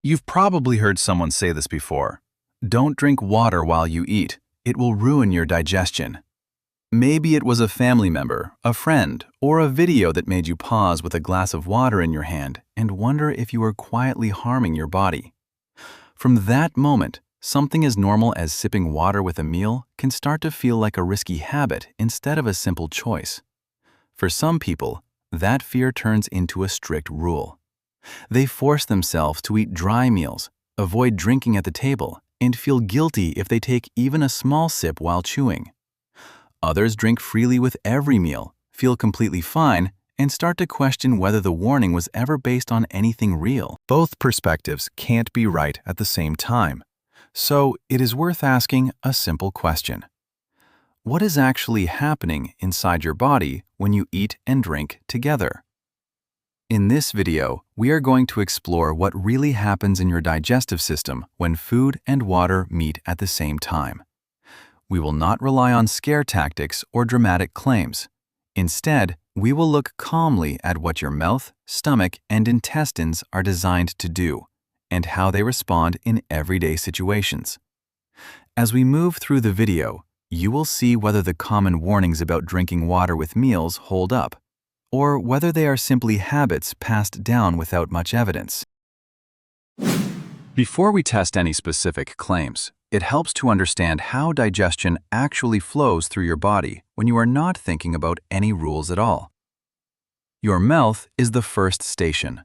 You've probably heard someone say this before. Don't drink water while you eat. It will ruin your digestion. Maybe it was a family member, a friend, or a video that made you pause with a glass of water in your hand and wonder if you were quietly harming your body. From that moment, something as normal as sipping water with a meal can start to feel like a risky habit instead of a simple choice. For some people, that fear turns into a strict rule. They force themselves to eat dry meals, avoid drinking at the table, and feel guilty if they take even a small sip while chewing. Others drink freely with every meal, feel completely fine, and start to question whether the warning was ever based on anything real. Both perspectives can't be right at the same time. So it is worth asking a simple question. What is actually happening inside your body when you eat and drink together? In this video, we are going to explore what really happens in your digestive system when food and water meet at the same time. We will not rely on scare tactics or dramatic claims. Instead, we will look calmly at what your mouth, stomach, and intestines are designed to do, and how they respond in everyday situations. As we move through the video, you will see whether the common warnings about drinking water with meals hold up, or whether they are simply habits passed down without much evidence. Before we test any specific claims, it helps to understand how digestion actually flows through your body when you are not thinking about any rules at all. Your mouth is the first station.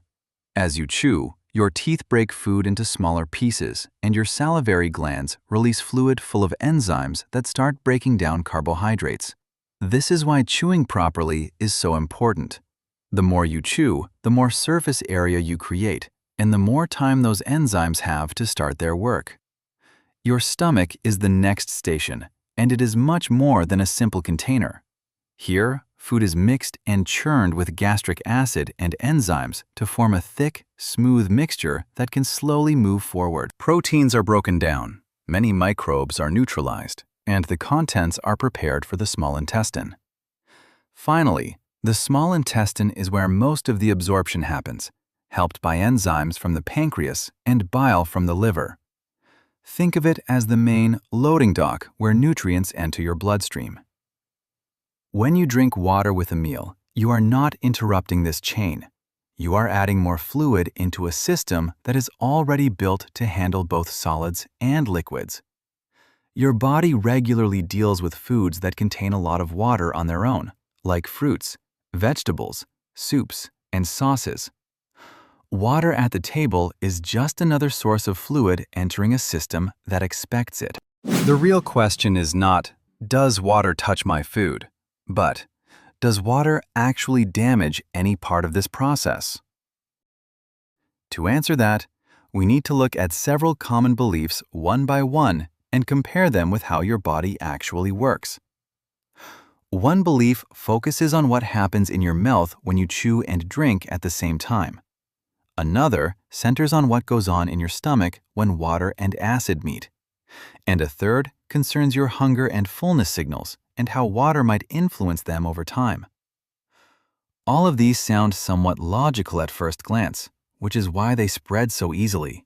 As you chew, your teeth break food into smaller pieces, and your salivary glands release fluid full of enzymes that start breaking down carbohydrates. This is why chewing properly is so important. The more you chew, the more surface area you create, and the more time those enzymes have to start their work. Your stomach is the next station, and it is much more than a simple container. Here, food is mixed and churned with gastric acid and enzymes to form a thick, smooth mixture that can slowly move forward. Proteins are broken down, many microbes are neutralized, and the contents are prepared for the small intestine. Finally, the small intestine is where most of the absorption happens, helped by enzymes from the pancreas and bile from the liver. Think of it as the main loading dock where nutrients enter your bloodstream. When you drink water with a meal, you are not interrupting this chain. You are adding more fluid into a system that is already built to handle both solids and liquids. Your body regularly deals with foods that contain a lot of water on their own, like fruits, vegetables, soups, and sauces. Water at the table is just another source of fluid entering a system that expects it. The real question is not, does water touch my food? But, does water actually damage any part of this process? To answer that, we need to look at several common beliefs one by one and compare them with how your body actually works. One belief focuses on what happens in your mouth when you chew and drink at the same time. Another centers on what goes on in your stomach when water and acid meet. And a third concerns your hunger and fullness signals and how water might influence them over time. All of these sound somewhat logical at first glance, which is why they spread so easily.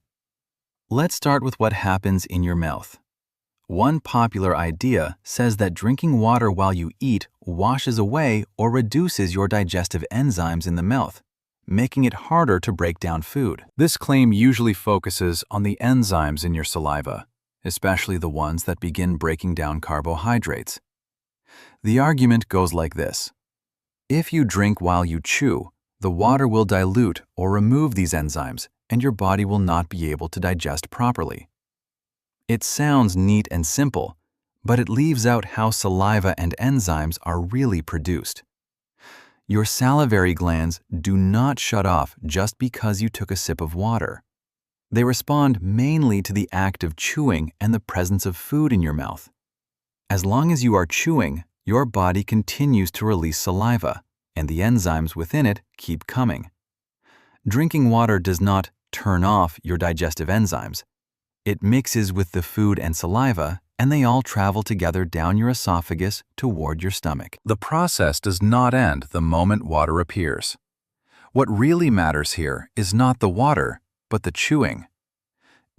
Let's start with what happens in your mouth. One popular idea says that drinking water while you eat washes away or reduces your digestive enzymes in the mouth, making it harder to break down food. This claim usually focuses on the enzymes in your saliva, especially the ones that begin breaking down carbohydrates. The argument goes like this. If you drink while you chew, the water will dilute or remove these enzymes, and your body will not be able to digest properly. It sounds neat and simple, but it leaves out how saliva and enzymes are really produced. Your salivary glands do not shut off just because you took a sip of water. They respond mainly to the act of chewing and the presence of food in your mouth. As long as you are chewing, your body continues to release saliva, and the enzymes within it keep coming. Drinking water does not turn off your digestive enzymes. It mixes with the food and saliva, and they all travel together down your esophagus toward your stomach. The process does not end the moment water appears. What really matters here is not the water, but the chewing,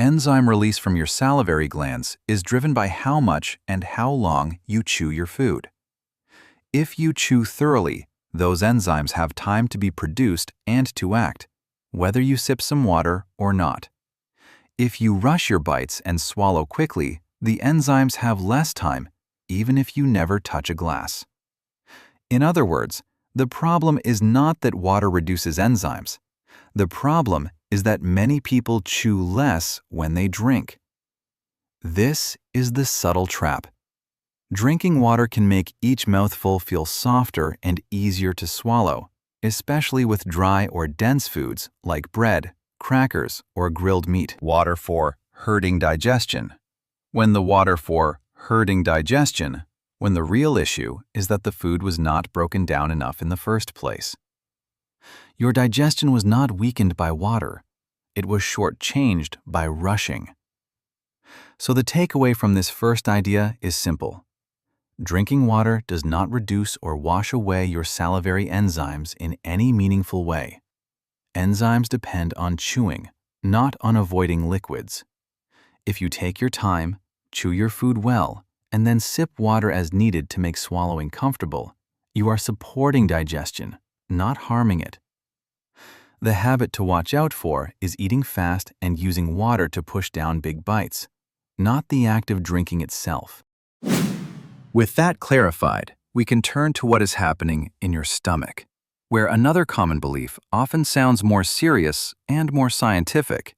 Enzyme release from your salivary glands is driven by how much and how long you chew your food. If you chew thoroughly, those enzymes have time to be produced and to act, whether you sip some water or not. If you rush your bites and swallow quickly, the enzymes have less time, even if you never touch a glass. In other words, the problem is not that water reduces enzymes. The problem is that many people chew less when they drink. This is the subtle trap. Drinking water can make each mouthful feel softer and easier to swallow, especially with dry or dense foods like bread, crackers, or grilled meat. Water for hurting digestion. When the real issue is that the food was not broken down enough in the first place. Your digestion was not weakened by water. It was shortchanged by rushing. So the takeaway from this first idea is simple. Drinking water does not reduce or wash away your salivary enzymes in any meaningful way. Enzymes depend on chewing, not on avoiding liquids. If you take your time, chew your food well, and then sip water as needed to make swallowing comfortable, you are supporting digestion, not harming it. The habit to watch out for is eating fast and using water to push down big bites, not the act of drinking itself. With that clarified, we can turn to what is happening in your stomach, where another common belief often sounds more serious and more scientific.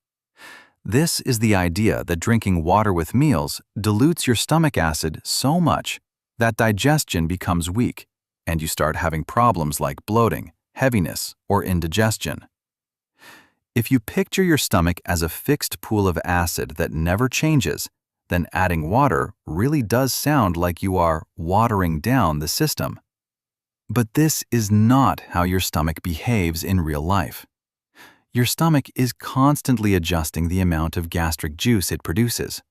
This is the idea that drinking water with meals dilutes your stomach acid so much that digestion becomes weak, and you start having problems like bloating, heaviness, or indigestion. If you picture your stomach as a fixed pool of acid that never changes, then adding water really does sound like you are watering down the system. But this is not how your stomach behaves in real life. Your stomach is constantly adjusting the amount of gastric juice it produces.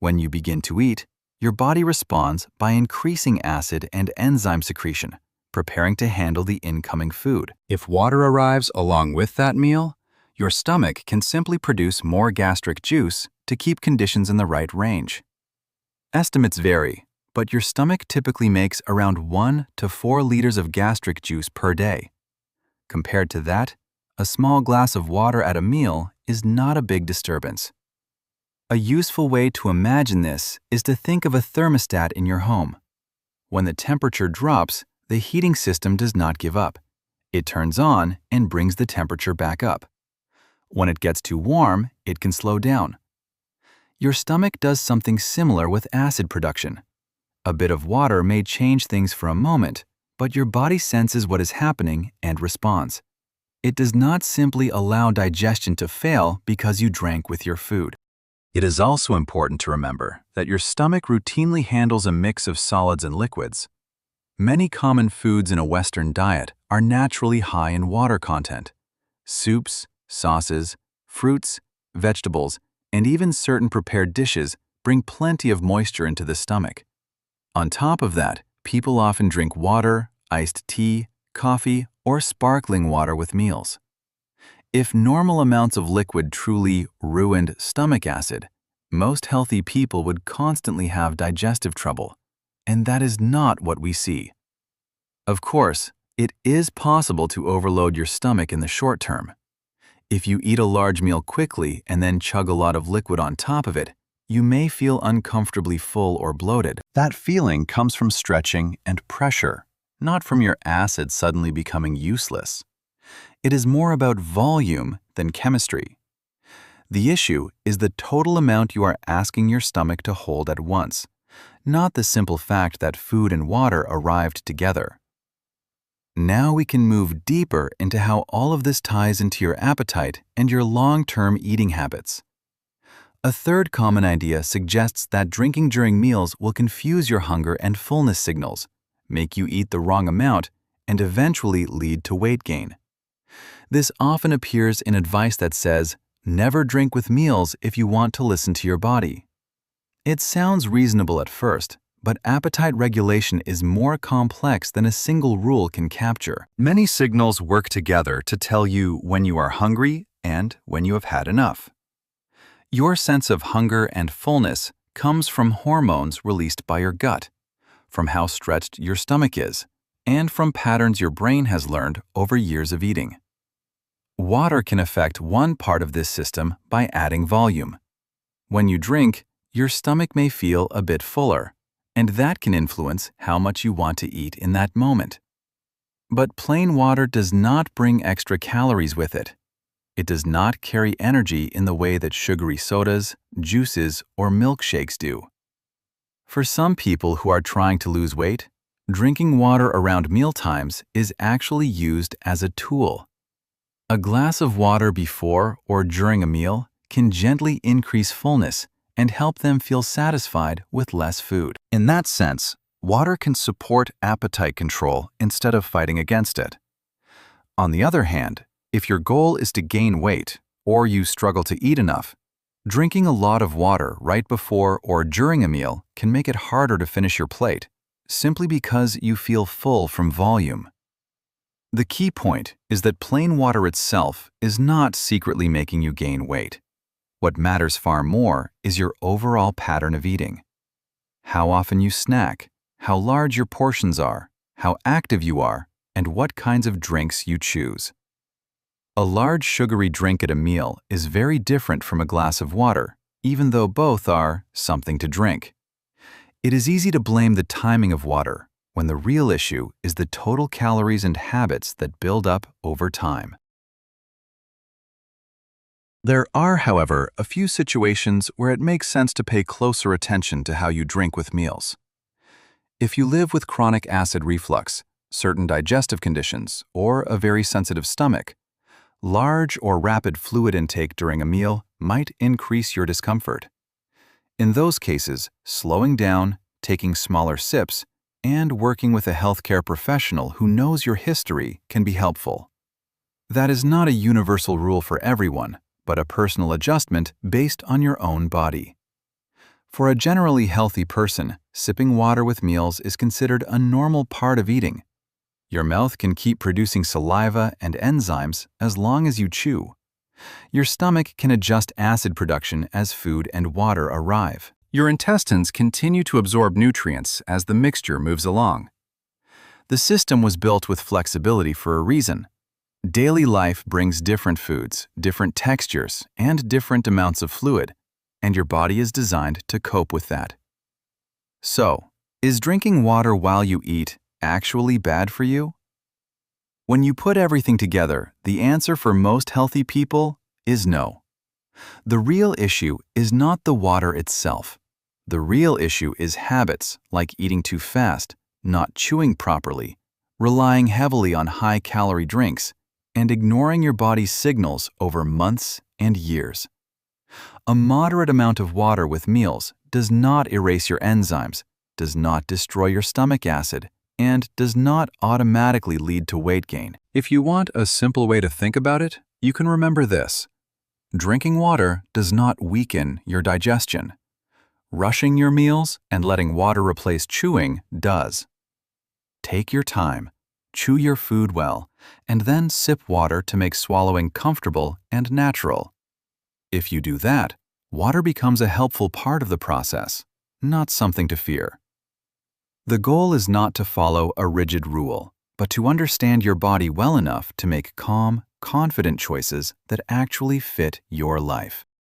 When you begin to eat, your body responds by increasing acid and enzyme secretion, preparing to handle the incoming food. If water arrives along with that meal, your stomach can simply produce more gastric juice to keep conditions in the right range. Estimates vary, but your stomach typically makes around 1 to 4 liters of gastric juice per day. Compared to that, a small glass of water at a meal is not a big disturbance. A useful way to imagine this is to think of a thermostat in your home. When the temperature drops, the heating system does not give up. It turns on and brings the temperature back up. When it gets too warm, it can slow down. Your stomach does something similar with acid production. A bit of water may change things for a moment, but your body senses what is happening and responds. It does not simply allow digestion to fail because you drank with your food. It is also important to remember that your stomach routinely handles a mix of solids and liquids. Many common foods in a Western diet are naturally high in water content. Soups, sauces, fruits, vegetables, and even certain prepared dishes bring plenty of moisture into the stomach. On top of that, people often drink water, iced tea, coffee, or sparkling water with meals. If normal amounts of liquid truly ruined stomach acid, most healthy people would constantly have digestive trouble, and that is not what we see. Of course, it is possible to overload your stomach in the short term. If you eat a large meal quickly and then chug a lot of liquid on top of it, you may feel uncomfortably full or bloated. That feeling comes from stretching and pressure, not from your acid suddenly becoming useless. It is more about volume than chemistry. The issue is the total amount you are asking your stomach to hold at once, not the simple fact that food and water arrived together. Now we can move deeper into how all of this ties into your appetite and your long-term eating habits. A third common idea suggests that drinking during meals will confuse your hunger and fullness signals, make you eat the wrong amount, and eventually lead to weight gain. This often appears in advice that says, never drink with meals if you want to listen to your body. It sounds reasonable at first, but appetite regulation is more complex than a single rule can capture. Many signals work together to tell you when you are hungry and when you have had enough. Your sense of hunger and fullness comes from hormones released by your gut, from how stretched your stomach is, and from patterns your brain has learned over years of eating. Water can affect one part of this system by adding volume. When you drink, your stomach may feel a bit fuller, and that can influence how much you want to eat in that moment. But plain water does not bring extra calories with it. It does not carry energy in the way that sugary sodas, juices, or milkshakes do. For some people who are trying to lose weight, drinking water around mealtimes is actually used as a tool. A glass of water before or during a meal can gently increase fullness and help them feel satisfied with less food. In that sense, water can support appetite control instead of fighting against it. On the other hand, if your goal is to gain weight or you struggle to eat enough, drinking a lot of water right before or during a meal can make it harder to finish your plate, simply because you feel full from volume. The key point is that plain water itself is not secretly making you gain weight. What matters far more is your overall pattern of eating. How often you snack, how large your portions are, how active you are, and what kinds of drinks you choose. A large sugary drink at a meal is very different from a glass of water, even though both are something to drink. It is easy to blame the timing of water, when the real issue is the total calories and habits that build up over time. There are, however, a few situations where it makes sense to pay closer attention to how you drink with meals. If you live with chronic acid reflux, certain digestive conditions, or a very sensitive stomach, large or rapid fluid intake during a meal might increase your discomfort. In those cases, slowing down, taking smaller sips, and working with a healthcare professional who knows your history can be helpful. That is not a universal rule for everyone, but a personal adjustment based on your own body. For a generally healthy person, sipping water with meals is considered a normal part of eating. Your mouth can keep producing saliva and enzymes as long as you chew. Your stomach can adjust acid production as food and water arrive. Your intestines continue to absorb nutrients as the mixture moves along. The system was built with flexibility for a reason. Daily life brings different foods, different textures, and different amounts of fluid, and your body is designed to cope with that. So, is drinking water while you eat actually bad for you? When you put everything together, the answer for most healthy people is no. The real issue is not the water itself. The real issue is habits like eating too fast, not chewing properly, relying heavily on high-calorie drinks, and ignoring your body's signals over months and years. A moderate amount of water with meals does not erase your enzymes, does not destroy your stomach acid, and does not automatically lead to weight gain. If you want a simple way to think about it, you can remember this. Drinking water does not weaken your digestion. Rushing your meals and letting water replace chewing does. Take your time, chew your food well, and then sip water to make swallowing comfortable and natural. If you do that, water becomes a helpful part of the process, not something to fear. The goal is not to follow a rigid rule, but to understand your body well enough to make calm, confident choices that actually fit your life.